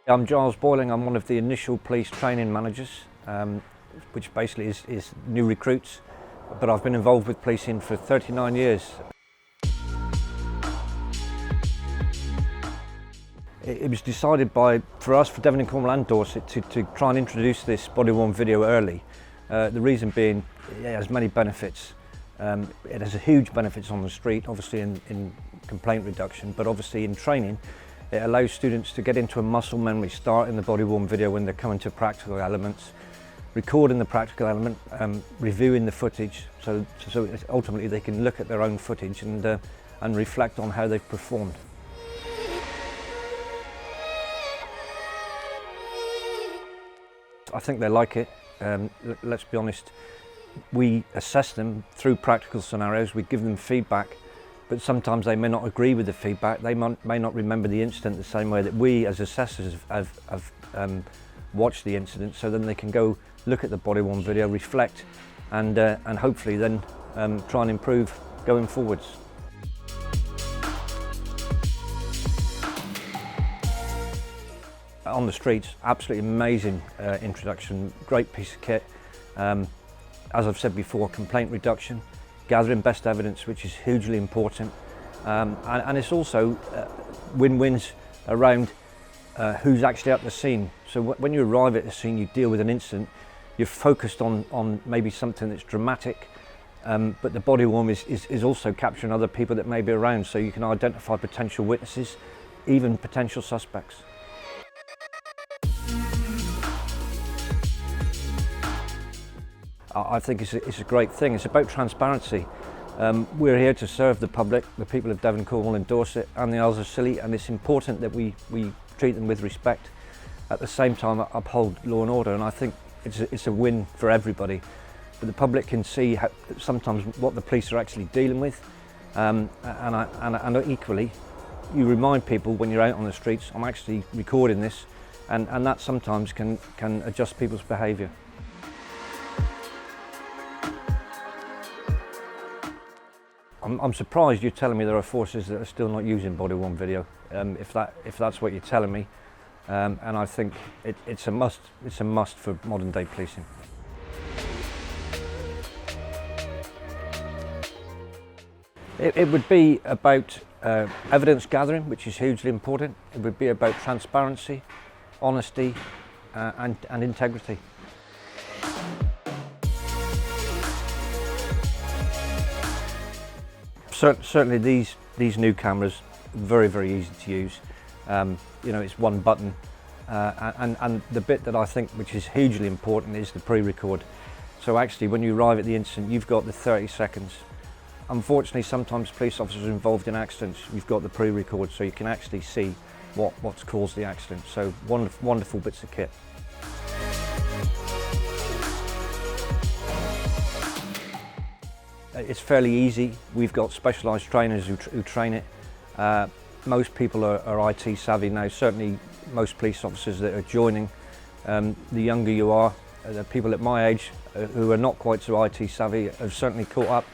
I'm Giles Boyling. I'm one of the initial police training managers, which basically is new recruits, but I've been involved with policing for 39 years. It was decided for us, for Devon and Cornwall and Dorset, to try and introduce this body-worn video early. The reason being, it has many benefits. It has a huge benefits on the street, obviously in complaint reduction, but obviously in training. It allows students to get into a muscle memory, starting the body-worn video when they're coming to practical elements, recording the practical element, reviewing the footage, so ultimately they can look at their own footage and reflect on how they've performed. I think they like it. Let's be honest, we assess them through practical scenarios, we give them feedback, but sometimes they may not agree with the feedback. They may not remember the incident the same way that we as assessors have watched the incident, so then they can go look at the body-worn video, reflect, and hopefully then try and improve going forwards. On the streets, absolutely amazing introduction, great piece of kit. As I've said before, complaint reduction, gathering best evidence, which is hugely important, and it's also win-wins around who's actually at the scene. So when you arrive at the scene, you deal with an incident, you're focused on maybe something that's dramatic, but the body-worn is also capturing other people that may be around, so you can identify potential witnesses, even potential suspects. I think it's a great thing. It's about transparency. We're here to serve the public, the people of Devon, Cornwall and Dorset and the Isles of Scilly, and it's important that we treat them with respect. At the same time, uphold law and order, and I think it's a win for everybody. But the public can see sometimes what the police are actually dealing with, and equally, you remind people when you're out on the streets, I'm actually recording this, and that sometimes can adjust people's behaviour. I'm surprised you're telling me there are forces that are still not using body-worn video. If that's what you're telling me, and I think it's a must. It's a must for modern-day policing. It would be about evidence gathering, which is hugely important. It would be about transparency, honesty, and integrity. Certainly these new cameras, very easy to use. You know, it's one button, and the bit that I think which is hugely important is the pre-record. So actually when you arrive at the incident, you've got the 30 seconds. Unfortunately, sometimes police officers are involved in accidents. You've got the pre-record, so you can actually see what's caused the accident. So wonderful bits of kit. It's fairly easy. We've got specialised trainers who train it. Most people are IT savvy now, certainly most police officers that are joining. The younger you are, the people at my age who are not quite so IT savvy have certainly caught up.